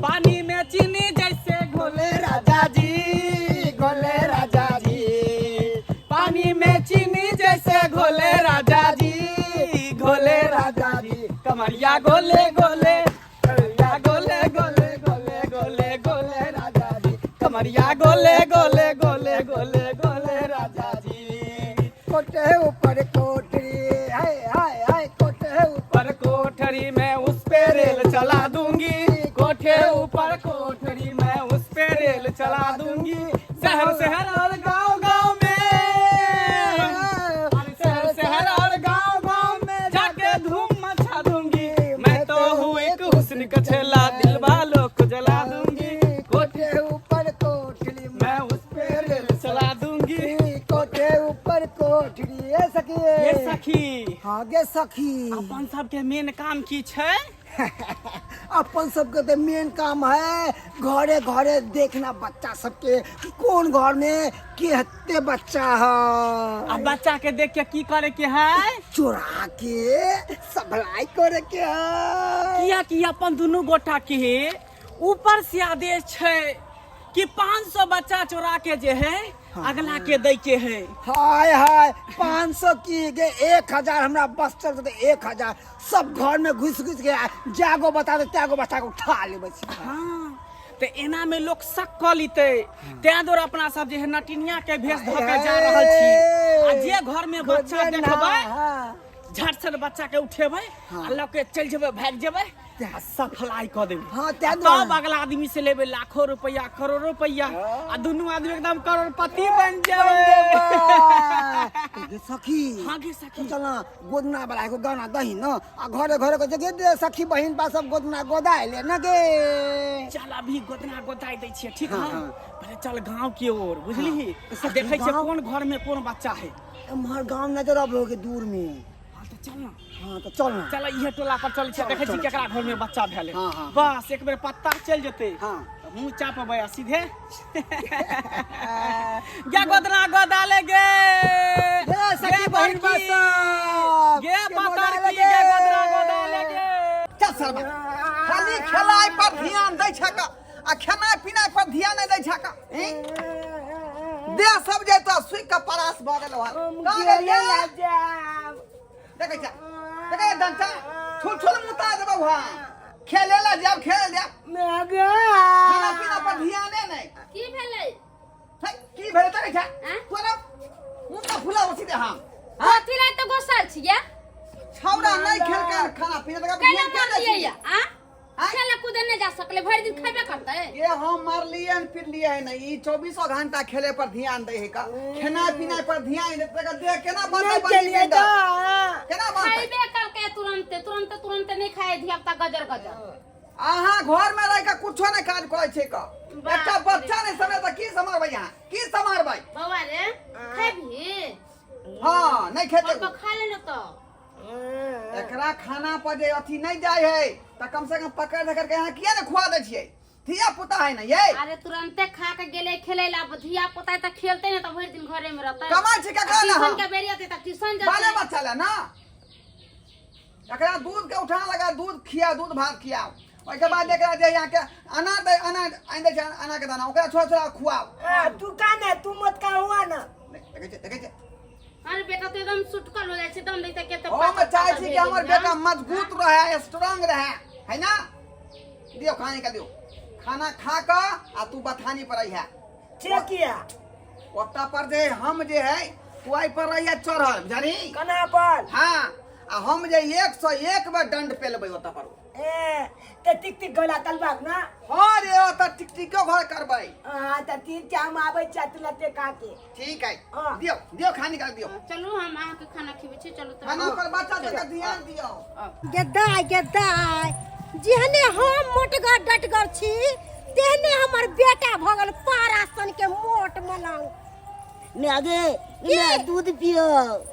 पानी में चीनी जैसे घोले राजा जी, घोले राजा जी। पानी में चीनी जैसे घोले राजा जी, घोले राजा जी। कमरिया गोले गोले, कमरिया गोले गोले गोले गोले गोले राजा जी। कमरिया गोले गोले गोले गोले गोले राजा जी। कोठे ऊपर कोठरी, हाय हाय हाय, कोठे ऊपर कोठरी में उस पे रेल चला दूंगी, कोठे ऊपर कोठरी में उस पे रेल चला दूंगी। शहर शहर और गांव गांव में, शहर शहर और गांव गांव में जाके धूम मचा दूंगी। मैं तो हूँ एक हुस्न का छेला, दिल वालों को जला दूंगी। कोठे ऊपर कोठरी मैं उस पे रेल चला दूंगी। कोठे ऊपर कोठरी। ये सखी, ये सखी, हाँ गे सखी, अपन सबके मेन काम की छै? अपन सबके तो मेन काम है घरे घरे देखना बच्चा सबके कि कौन घर में केते बच्चा है। अब बच्चा के देख के की करे के है? चुरा के सप्लाई करे के है। किया कि अपन दोनों गोटा के ऊपर से आदेश छै कि 500 बच्चा चुरा के जे है अगला के दे के है। हाय हाय, 500 की गे 1000 हमरा बस चलते 1000 सब घर में घुस घुस के जागो बता दे त्यागो बच्चा को उठा ले बस। हाँ, तो एना में लोग शक क लीते, तें द्वारा अपना सब जे है नटिनिया के भेष ध के जा रहल छी। आ जे घर में बच्चा देखबै झट से बच्चा के उठेबै आ ल के चल जेबै, भाग जेबै, सप्लाई क देबै। हाँ, तब अगला आदमी से लेबै लाखों रुपया, करोड़ों रुपया, आ दोनों आदमी एकदम करोड़पति बन जेबै। गे सखी, हाँ गे सखी, चल गोदना वाला को गाना दही न आ घरे घरे को जगह दे सखी बहिन बा सब गोदना गोदाय ले न गे। चल अभी गोदना गोदाय दै छियै, ठीक है? हाँ। पहले चल गांव की ओर, बुझली? देखै छियै कोन घर में कोन बच्चा है। हमार गांव नजर अब लोगे दूर में। हाँ तो चल ना, हाँ तो चल ना, चल इहे टोला पर चल छियै, देखै छी केकरा घर में बच्चा भेलै। हाँ, हाँ। बस एक बेर पत्ता चल जेतै, हाँ। मुंह चापबै आ सीधे गे गोदना गोदा ले गे, गे सखी बहिन बा बड़की, सब, गे के पतर गोदा की, ले गे गे। गोदना गोदा ले गे। चल सरबा, खाली खेलाइ पर ध्यान दै छक आ खेनाइ पिनाइ पर ध्यान नहि दै छक। देह सब जे तो सुई के परास भ गेल ह। कहां गेलियै? देखै छ, देखै डंटा छुल छुल मुता देबौ हा। खेले ला जब खेल जा, खाना पीना पर ध्याने नहि। की भेलै? है की भेलै देखै छ? तोरा मुंह फुला उसी दे हम। कथी लै त गोसल छियै? छौड़ा नहि खेलकै खाना पीना तक केना ध्यान मारलियै के या? खेले कूदे नहि जा सकले, भरि दिन खैबे करतै। ये हम मारलिए न पिटलिए है नहीं, ई 24 घंटा खेले पर ध्यान दे है का, खाना पीना पर ध्यान दे तक देह केना बनबै बनी दा केना बनबै? खैबे करके तुरंते तुरंते तुरंते नहीं खाए धियापुता गजर गजर। आहा घर में रह के कुछो नहीं काज करै छै का, एकटा बच्चा नहीं समय त की समारबै यहाँ, की समारबै? बौआ रे खैबी? हां नहीं खेते और खा ले न तो। एकरा खाना पर जे अथी नहीं जाय है त कम से कम पकड़ धकर के यहाँ किया ने खुआ दे छियै? धिया पुता है ना ये? अरे तुरंते खा के गेले खेले ला, धिया पुता त खेलते न त भरि दिन घरे में रहतै। कमाल छै का ना ट्यूशन के बेरी आते त ट्यूशन बाले जाते। बच्चा ला ना एकरा दूध के उठा लगा, दूध खिया, दूध भात खियाओ, ओके बाद एकरा जे यहाँ के अनाज दे, अनाज आइन दे अनाज के दाना ओकरा छोड़ छोड़ खुआओ। तू का ना, तू मत का हुआ ना। देखे छे अरे बेटा तो एकदम सुटकल हो जाय छै, दम दैते के त हम चाहे छी कि हमर बेटा मजबूत रहे, स्ट्रांग रहे, है ना? दियो खाने का दियो, खाना खा क आ तू बथानी पर रही है। ठीक किया ओटा पर जे हम जे है पुआई पर रही है चढ़ल जानी कना पर। हां आ हम जे 101 बार दंड पेलबै ओटा पर। ते टिक टिक गोला तलबाक ना। हां रे ओटा टिक टिको घर करबै। हां त तीन चाम आबै छ तुलते काके। ठीक है दियो दियो खाने का दियो। चलू हम अहाँ के खाना खिबै छी, चलू त। खाना पर बच्चा के ध्यान दियो। गेदाय गेदाय जेहने हम मोटगर डटगर छी तेहने हमर बेटा भ गेल पारासन के मोट मलंग। नेगे ने दूध पियो।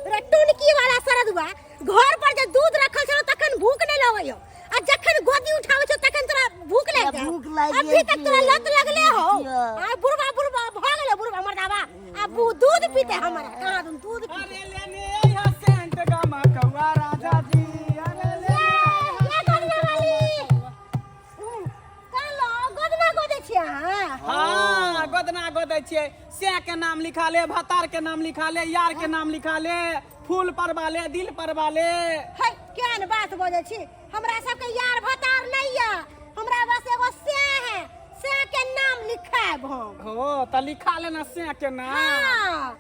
रे टुनकी वाला सरदुआ, घर पर जे दूध रखल छ तखन भूख नहीं लगैयो, आ जखन गोदी उठाबै छ तखन तोरा भूख लाग जाय। भूख लाग गेल अभी तक तोरा लत लगले हो। पियो। आ बुढ़वा बुढ़वा भ गेले, बुढ़वा मर्दावा अब दूध पीते हमरा। कहां तुम दूध पीते? अरे लेने यहाँ सेंट गामा कौआ राजा जी, अरे ले ये गोदना वाली। कल अहाँ हाँ गोदना गोदै छियै से के नाम लिखा ले, भतार के नाम लिखा ले, यार के नाम लिखा ले, फूल पर वाले, दिल पर वाले। है केहन बात बोले छी? हमरा सबके यार भतार नहीं है, हमरा बस एगो से है, से के नाम लिखाएब हम। हो त लिखा लेना से के नाम। हाँ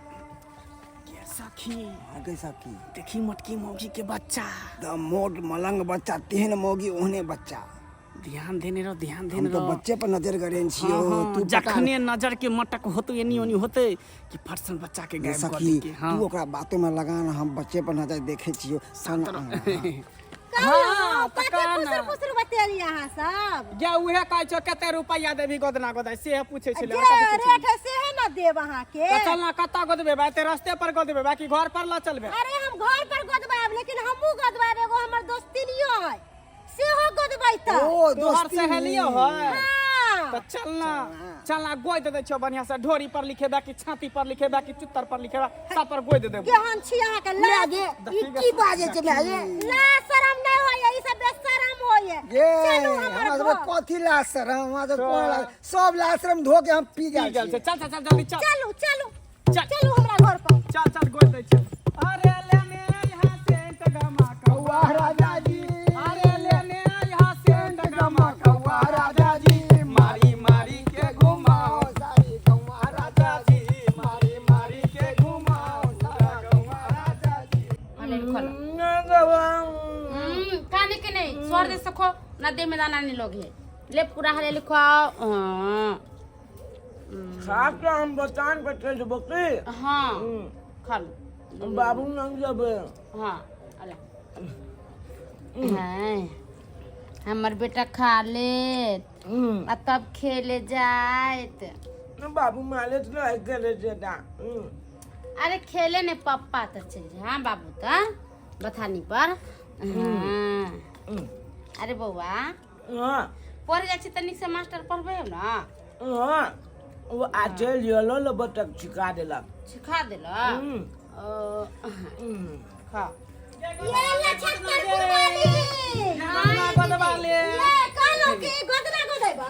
के सखी आगे सखी देखी मोटकी मौगी के बच्चा, द मोट मलंग बच्चा तेहन मौगी ओहने बच्चा। ध्यान देने रहो, ध्यान हम देने तो रहो। बच्चे पर नजर करें छियो। तू जखने नजर के मटक होतो एनी ओनी होते कि फटसन बच्चा के गायब कर सखी के। हाँ तू ओकरा बातों में लगान, हम बच्चे पर नजर देखे छियो। हाँ, कते तका फुसर ना। फुसर बतेली अहाँ सब। या उहे कहै छौ कते रुपैया देबी गोदना गोदै से पूछे छले। जे रेट है से है ना देब अहाँ के। तो चल ना कत्ता गोदबे बा, ते रास्ते पर गोदबे बा कि घर पर ला चलबे? अरे हम घर पर गोदबाब, लेकिन हमहू गोदबाब, एगो हमर दोस्तिनियो है सेहो गोदबै त। ओ तोहर दोस्ती सहेलियो है हाँ तो चल ना गोद दे छौ बढ़िया से। ढोरी पर लिखेबा कि छाती पर लिखेबा कि चुत्तर पर लिखेबा, सब पर गोद देबो। केहन छी अहाँ के लाज? ई की बाजे छै लाजे? ला शरम नहीं होय, ई सब बेशरम होय। ये चलू हमर हमरा घर। कथी लाशरम, हमरा तो कोन लाज, सब लाशरम धो के हम पी जाय चल छी। चल चल जल्दी चल चलू चलू चल। चलू हमरा घर पर। चल चल गोद दे छौ। अरे लेने यहाँ से गमा कौआ राजा जी, अरे लेने यहाँ से गमा कौआ राजा जी, मारी मारी के घुमाओ सारी गौवा राजा जी, मारी मारी के घुमाओ सारा गौआ राजा जी। अरे खोलो काने के नहीं स्वर दे सको ना, दे में दाना नहीं लोग है ले पूरा हले लिखवाओ। साथ हम बतान बैठे थे बकरी हाँ खा लो बाबू नंग जब हाँ अले हाँ हमर बेटा खा ले आ तब खेले जात। बाबू माले तो नहीं करे देता अरे खेले ने पप्पा तो चल जा। हाँ बाबू तो बथानी पर। हाँ अरे बउआ हाँ पढ़ जाए तनी से मास्टर पढ़बे ना, हाँ वो आज लियो लो बतक सिखा देला सिखा देला। खा ये ले छक्कर गुरबाली। गोदना गोदबा ले। ये कालो के गोदना गोदैबा।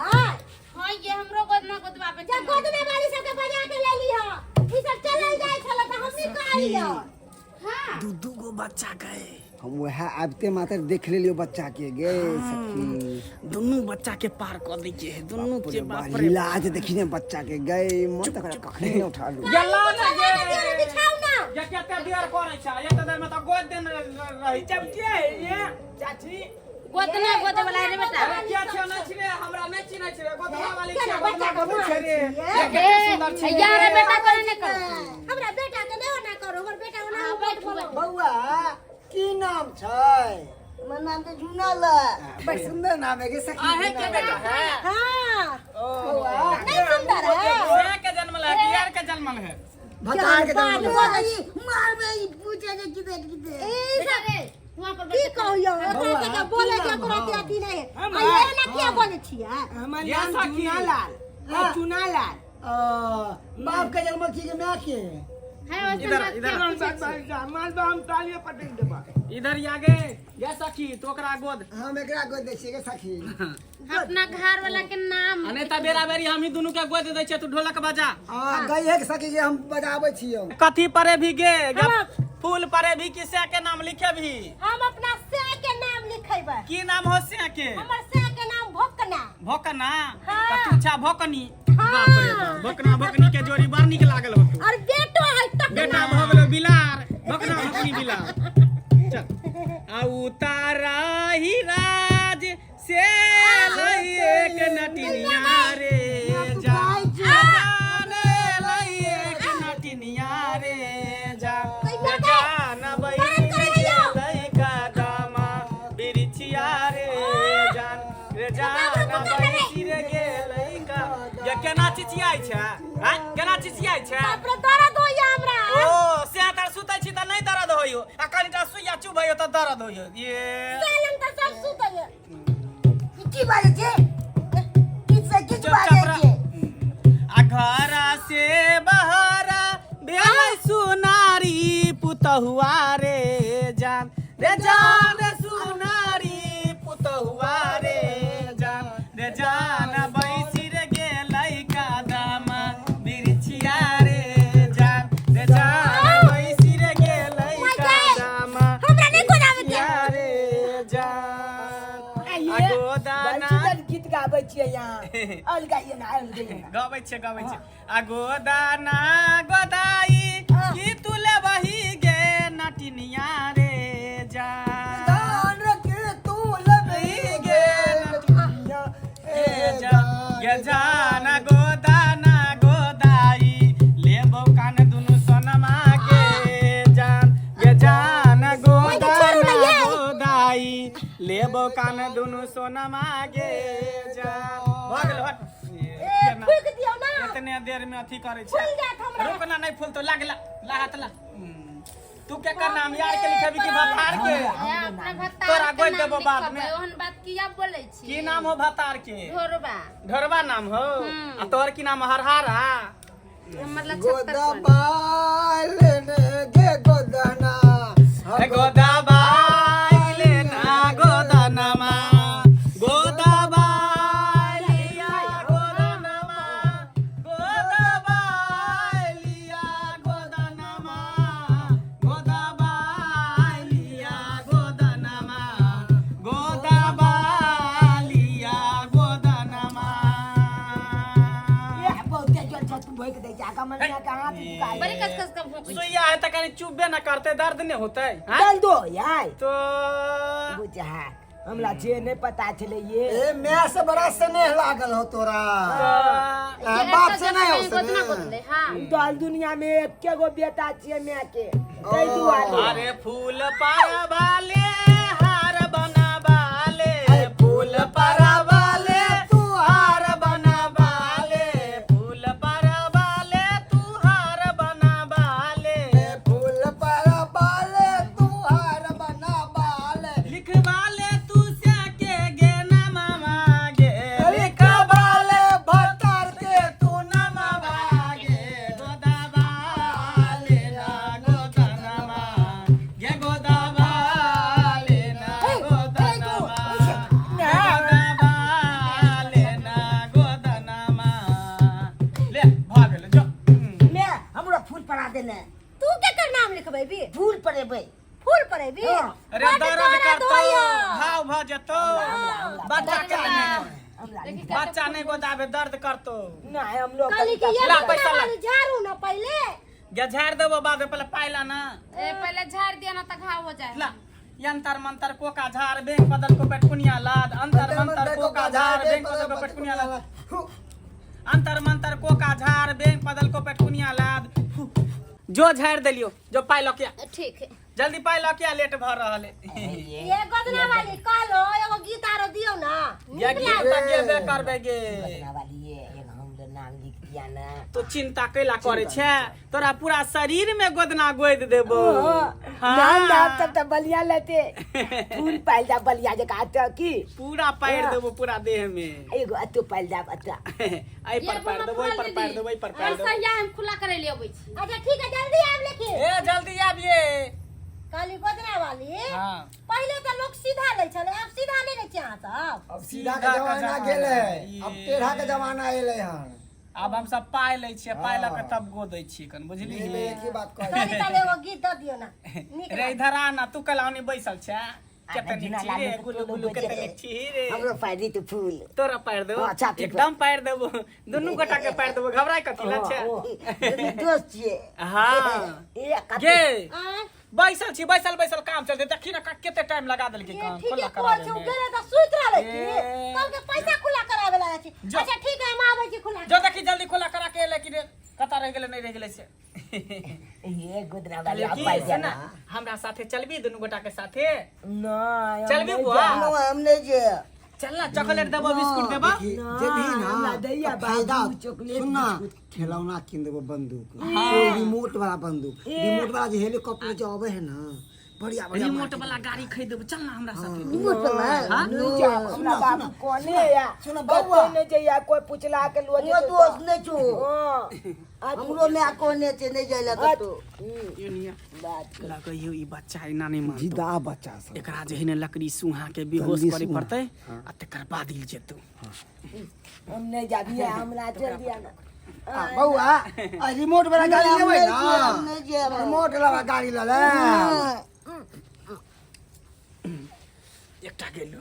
हाँ ये हमरो गोदना गोदवा पे जा गोदना वाली सबके बजा के ले ली हो। ई सब चलल जाय छला त हम नहीं कहलियो। हाँ दू गो बच्चा गए, हम वह आबते मात्र देख ले लियो बच्चा के गे सखी। दोनों बच्चा के पार कर दी के है, दोनों के बाप रे। लाज देखी ने बच्चा के गए मत कर कखने नहीं उठा लू। गल्ला ना तेरे बिछाऊ ना। ये केते देर करे छ, ये त देर में त गोद देन रही जब के ये चाची गोदना गोदे वाला रे बेटा। अरे क्या छ न छिरे, हमरा नहीं चिन्है छिरे, गोदवा वाली छ, केना गोदना बच्चा गोद छ रे। ये केते सुंदर छ यार बेटा करे ने कर। हमरा बेटा के नहीं ना करो, हमर बेटा ओना बैठ बोलो। बउआ की नाम छै? मेरा नाम तो झूना ला बड़ी सुंदर नाम है गे सखी। आहे के बेटा है हां बउआ नहीं सुंदर है। से के जन्म है कि यार के जन्म है? भतार के बात जन्म बोली। मार में पूछे के किधर ई सब अरे वहां पर की कहियो ओकरा के बोले के ओकरा के अथी नहीं है। आ ये ना किया बोले छिया? हमार या नाम सखी। चूना लाल चूना लाल बाप के जन्म की के मां के। है वैसे हमार बाम तालियां पटक देबा इधर आगे या सखी तो ओकरा गोद। हम एकरा गोद दे छिए गे सखी। अपना घर वाला के नाम अने त बेरा बेरी हम ही दोनों के गोद दे छ, तू ढोलक बजा। हां गई है कि सखी जे हम बजाबै छियो। कथी परे भी गे फूल परे भी किसे के नाम लिखे भी? हम अपना से के नाम लिखेबै। की नाम हो से के? हमर से के नाम भोकना। भोकना हाँ। त तू छा भोकनी। हाँ। बाप रे बाप, भोकना भोकनी के जोड़ी बड़ निक लागल हो तू। और बेटो है टकना। बेटा भ गेलो बिलार, भोकना भोकनी बिलार। चल आ उतारा ही राज से लई एक नटिनिया रे जा, जाने लई एक नटिनिया रे जा, जान बैठ गेलै कदमा बिरिछिया रे जान, रे जान बैठ गेलै का। ये केना चिचियाइ छै? हां केना चिचियाइ छै? बाप रे दर्द होइया हमरा। ओ से तर सुतै छी त नहीं दर्द होइयो, आ कनिटा सुइया चुभइयो त दर्द होइयो। ये सालन त सब सुतैया। की बाजे छे किसे किस बाजे छे आ घर से बहरा भेलै सुनारी पुतहुआ रे जान, रे जान सुनारी पुतहुआ रे जान, रे जान बैसी रे गेल छियै यहाँ अलगाइए ना अलगाइए ना गाबै छै आ गोदाना गोदाई की तुले बही गे नटिनिया रे जा जान के तू लबी गे नटिनिया गे जाना गोदाना गोदाई लेबो कान दुनु सोनमा गे जान गोदाना गोदाई लेबो कान दुनु सोनमा गे जान भगल हट फूक दियो ना इतने देर में अथी करे फूल छै जात हमरा रुकना नहीं फूल तो लागला हाथ ला तू क्या कर नाम यार के लिखबी की भतार के अपना भत्ता तोरा गोद देबो बाद में ओहन बात किया बोलै छी की नाम हो भतार के ढोरबा ढोरबा नाम हो आ तोर की नाम हरहारा मतलब गोदबाल ने गे गोदना गोदाबाइले ना गोदानमा गोदाबाइलिया गोदानमा गोदाबाइलिया गोदानमा गोदाबाइलिया गोदानमा गोदाबाइलिया गोदानमा ये बहुत जल तू भोग दे जागा मन में कहां तू बड़ी कस कस का भूख सुइया है त कनी चुबे ना करते दर्द नहीं होते हैं चल दो यार तो बुझा हमरा जे नहीं पता चले ये ए मैं से बड़ा स्नेह लागल हो तोरा बाप से नहीं हो गोदना स्नेह गोदले हां दाल दुनिया में एके गो बेटा छियै मैं के तै दुआरे अरे फूल परवाले हार बनावाले फूल परवाले तू हार बनावाले फूल परवाले तू हार बनावाले फूल पर बाले तू हार बना बाले लिखवाले तू से के गे ना मामा गे लिखवाले भतार के तू ना मामा गे गोदावाले ना गोदानमा गे गोदावाले ना गोदानमा गोदावाले ना गोदानमा ले भागल जो मैं हमरा फूल पड़ा देने तू के कर नाम लिखबै बी फूल पड़ेबै फूल पड़े बी अरे दर्द करतो घाव भ जतो बच्चा के नहीं हमरा बच्चा नहीं गोदावे दर्द करतो ना हम लोग काली के ये ला पैसा ला। वाली झाड़ू ना पहले गे झाड़ देबो बाद में पहले पाइला ना ए पहले झाड़ दिया ना त घाव हो जाए ला यंतर मंतर कोका झाड़ बेंक बदल को पेटकुनिया लाद अंतर मंतर कोका झाड़ बेंक बदल को पेटकुनिया लाद अंतर मंतर कोका झाड़ बेंक बदल को पेटकुनिया लाद जो झाड़ देलियो जो पाइ लो क्या ठीक है जल्दी पाइ लो क्या लेट भ रहल है ये गोदना वाली कहलो एगो गीत आरो दियो ना या गीत त गेबे करबे गे वाली ये एक हम लोग नाम लिख दिया ना तो चिंता कैला करे छे तोरा पूरा शरीर में गोदना गोद देबो नाम नाम तब तब बलिया लेते फूल पाइल जा बलिया जे काट की पूरा पैर देबो पूरा देह में एगो अतो पाइल जा अता आई पर पैर देबो आई पर पैर देबो आई पर पैर देबो संज्ञा हम खुला करे ले अबै छी अच्छा ठीक है जल्दी आब लेके ए जल्दी आबिए काली गोदना वाली हां पहले तो लोग सीधा ले चले अब सीधा नहीं ले चाहत सब अब सीधा के जमाना गेले अब टेढ़ा के जमाना एले हन अब हम सब पाइ लै छियै पाइ ल के तब गोदै छियै कन बुझली एले एक ही बात कह काली काली एगो गीत दे दियो ना निक रे इधर आ ना तू कलाउनी बैसल छे केतनी छी रे गुलु गुलु केतनी छी रे हमरो पाइदी तो फूल तोरा पैर देबो अच्छा, ठीक एकदम पैर देबो दुनु गोटा के पैर देबो घबराई कथि ला छे दोस्त छिए हां ए गे आ बैसल छी बैसल बैसल काम चलते देखी ना केते टाइम लगा देल के ये काम ठीक खुला है करा कोच गेले तो सुत रहले की ए। कल के पैसा खुला करावे ला छी जो। अच्छा ठीक है हम आबै छी खुला जो देखी जल्दी खुला करा के ले कि रे कता रह गेले नहीं रह गेले से ये गुदरा वाली आप लेकिन पाइ से जा ना हमरा साथे चलबी दुनु गोटा के साथे ना चलबी बुआ हमने जे चल ना चॉकलेट देबो बिस्कुट देबो जे भी ना हमरा दैया तो फायदा बाबू चॉकलेट सुन ना खिलौना किन देबो बंदूक वो रिमोट वाला बंदूक रिमोट वाला जो हेलीकॉप्टर जो आवे है ना बढ़िया बढ़िया रिमोट वाला गाड़ी खरीद देबो चल ना हमरा साथे रिमोट वाला हमरा बाबू कोने या सुनो बउआ। ने जे या कोई पुछला के लो जे दोस्त ने छो हां हमरो में कोने से नहीं जाइला तो ये निया बात लगइयो ई बच्चा इना नहीं मानतो जिदा बच्चा सब एकरा जहिने लकड़ी सुहा के बेहोश जल्दी करे सुहा। पड़ते आ तकर बाद हिल जेतौ हमने जाबिए हमरा चल दिया ना बउआ रिमोट वाला गाड़ी लेबै ना रिमोट वाला गाड़ी ले ले एकटा गेलु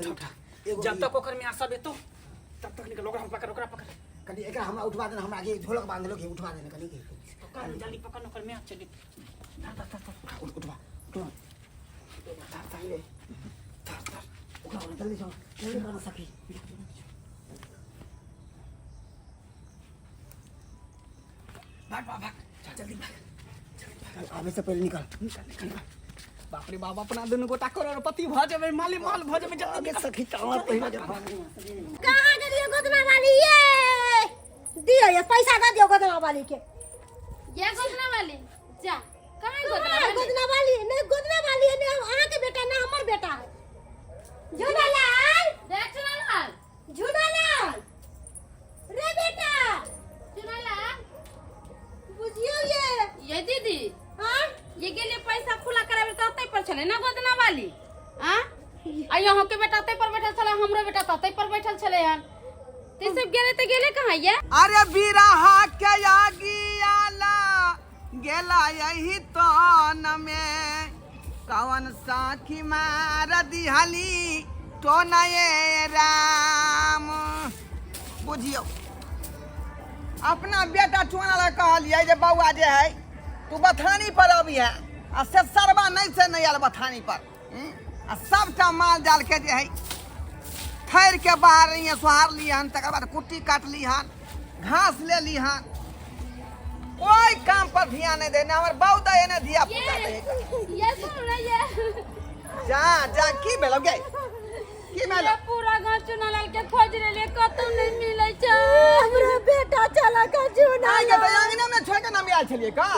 जब तक ओकर में आसा बेतो तब तक निकल ओकरा पकड़ कनी एकरा हमरा उठवा देना, हमरा आगे ढोलक बांध लो के उठवा देना कनी के। पकड़ जल्दी पकड़ ओकर में चली उठवा ये ओकरा जल्दी जाओ, जल्दी बना सकी। भाग जल्दी भाग आवे से पहले निकल। बाप रे बाप अपना दोनों गोटा करोड़पति भ जाबे, माल भ जाबे जल्दी सखी टावर पहिला जा। कहाँ गेलिए गोदना वाली ये? दियो ये पैसा दे दियो गोदना वाली के। ये गोदना वाली जा कहाँ गोदना हाँ, वाली? गोदना वाली नहीं, गोदना वाली है नहीं, अहाँ के बेटा ना हमर बेटा है। झूलालाल, देख चुनालाल झूलालाल, रे बेटा चुनालाल बुझियो ये दीदी हाँ ये गेले पैसा खुला करावे त तै पर छले ना गोदना वाली। हां आ यहाँ के बेटा तै पर बैठल छले, हमरो बेटा तै पर बैठल छले हन। ते सब गेले कहाँ ये? अरे बिरहा के आगी आला गेला यही तन में कवन साखी मार दिहली तो नये राम। बुझियो अपना बेटा चुना ला कहलिए जे बउआ जे है तू बथानी पर अभी है आ से सरबा नहीं से नहीं आल बथानी पर आ सबटा माल जाल के जे है खैर के बाहर रही सोहार ली हन, तकर बाद कुट्टी काट ली हन, घास ले ली हन, कोई काम पर ध्यान नहीं देना। हमारे बहुत है ना दिया पुता ये सुन रही है जा की भेलो गे की भेलो? पूरा गांव चुनालाल के खोज ले कतौ नहीं मिलै छ। हमरा बेटा चला का झूला आई के तो अंगना में छोड़ के ना मिल छलिए का?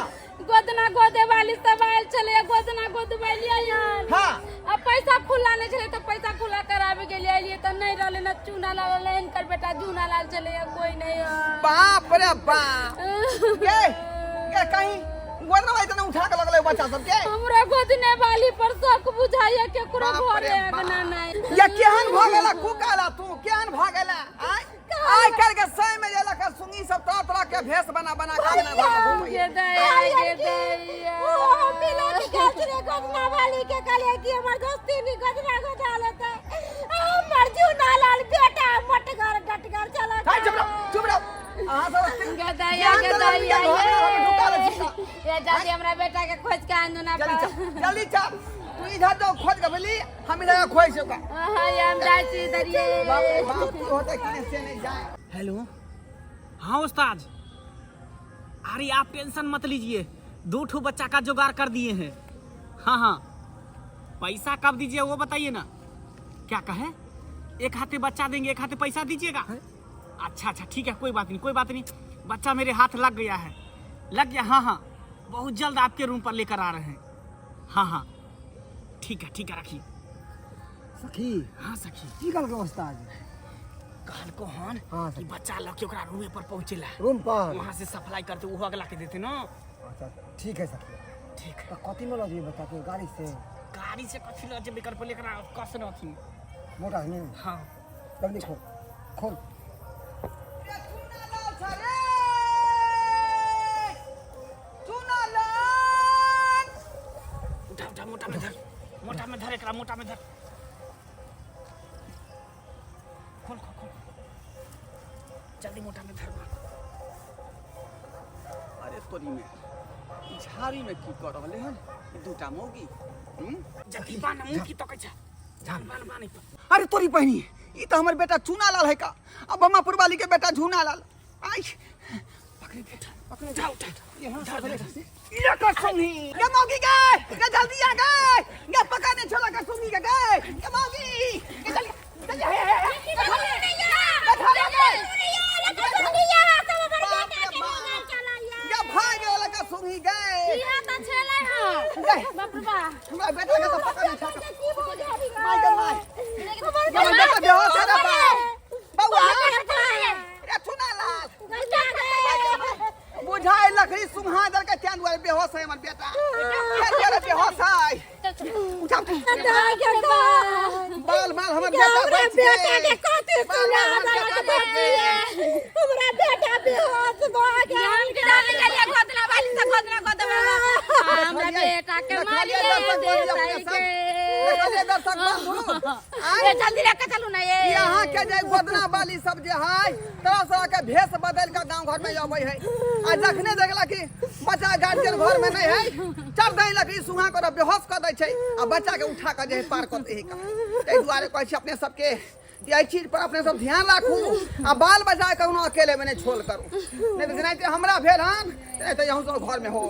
गोदना गोदे वाली सब आयल छले, गोदना गोदवाली आयल। हां अब पैसा खुला नहीं छले तो पैसा खुला करावे के लिए आइए तो नहीं रहले ना चुनालाल ले इनकर बेटा झूनालाल चले कोई नहीं है। बाप रे बाप के कहीं गोदना वाली तना उठा के लगले बच्चा सब के? हमरा गोदने वाली पर शक बुझाइए केकरो बाप रे घरे बाप। अगना नहीं। ये केहन भ गेला कुकाला तू केहन भ गेला? आई कर के सही में जेला का सुंगी सब तरह के भेष बना के ना घूम ये दे ओ मिला के गजरे गोदना वाली के कहले कि हमर दोस्ती नहीं गजरा गोदा लेते। हमर झूलालाल बेटा मटगर डटगर चला का। चुप रहो आहा सब गदाया ये जाती हमरा बेटा के खोज के आंदो ना पा। जल्दी चा तू इधर जो खोज के बोली हम इधर खोज से का। हां ये हम जाई छी इधर ये। बाप रे बाप तू होता कि से नहीं जाए। हेलो हाँ उस्ताद, अरे आप टेंशन मत लीजिए, 2 ठो बच्चा का जुगाड़ कर दिए हैं। हाँ पैसा कब दीजिए वो बताइए ना। क्या कहे? एक हाथे बच्चा देंगे एक हाथे पैसा दीजिएगा? अच्छा ठीक है कोई बात नहीं। बच्चा मेरे हाथ लग गया है, लग गया। हाँ बहुत जल्द आपके रूम पर लेकर आ रहे हैं। हाँ ठीक है रखिए। सखी हाँ सखी की गल के उस्ताद कहल को हन हाँ, कि बच्चा लग के ओकरा रूम पर पहुंचेला, रूम पर। वहाँ से सप्लाई करते वो अगला के देते ना। अच्छा ठीक है सखी। ठीक है तो कथी में लगी बता के गाड़ी से गाड़ी से कथी ल जे बेकर पर लेकर कस न थी। मोटा नहीं हाँ जल्दी खोल उठा मोटा में धर एकरा मोटा में धर। खोल जल्दी मोटा में धर। अरे तोरी में झाड़ी में की कर रहले हन दूटा मौगी जल्दी बान मुंह की तो कैसा जान बान अरे तोरी बहनी ई तो हमर बेटा चूनालाल है का। अब बम्मापुर वाली के बेटा झूनालाल आई पकड़े उठा ये कर सुनी ये मौगी गए ये जल्दी आ गए ये पकाने चला कर सुनी के गए ये मौगी ये जल्दी ये भाई वाला का सुनी गए इहा त छले हां बाप रे बाप। हमरा बेटा के तो पकाने चला की बोल रही है? माय के माय ये बेटा बेहोश है ना बउआ ये चूनालाल बुझाए लकड़ी सुम्हा दर के चांद वाले बेहोश है हमर बेटा तेरे बेहोश है उठा बाल हमर बेटा बच गए के कथी सुना हमरा बेटा बेहोश भ गया। हम के डाले गलिया गोदना वाली से गोदना हमरा बेटा के मारिए दे सही के। देखो जे दर्शक बंधु ये जल्दी लेके चलू ना ये यहाँ के जे गोदना वाली सब जे है तरह तरह के भेष बदल के गांव घर में आवे है आ जखने देखला कि बच्चा गार्जियन घर में नहीं है चल गई लकड़ी सुहा कर बेहोश कर दै छै आ बच्चा के उठा के जे पार कर दे है ताहि दुआरे कहै छी अपने सबके यही चीज पर अपने सब ध्यान राखू आ बाल बच्चा के कोनो अकेले में नहीं छोड़ करू नहीं तो जेनाहिते हमरा भेल हन तेनाहिते अहूँ सब घर में हो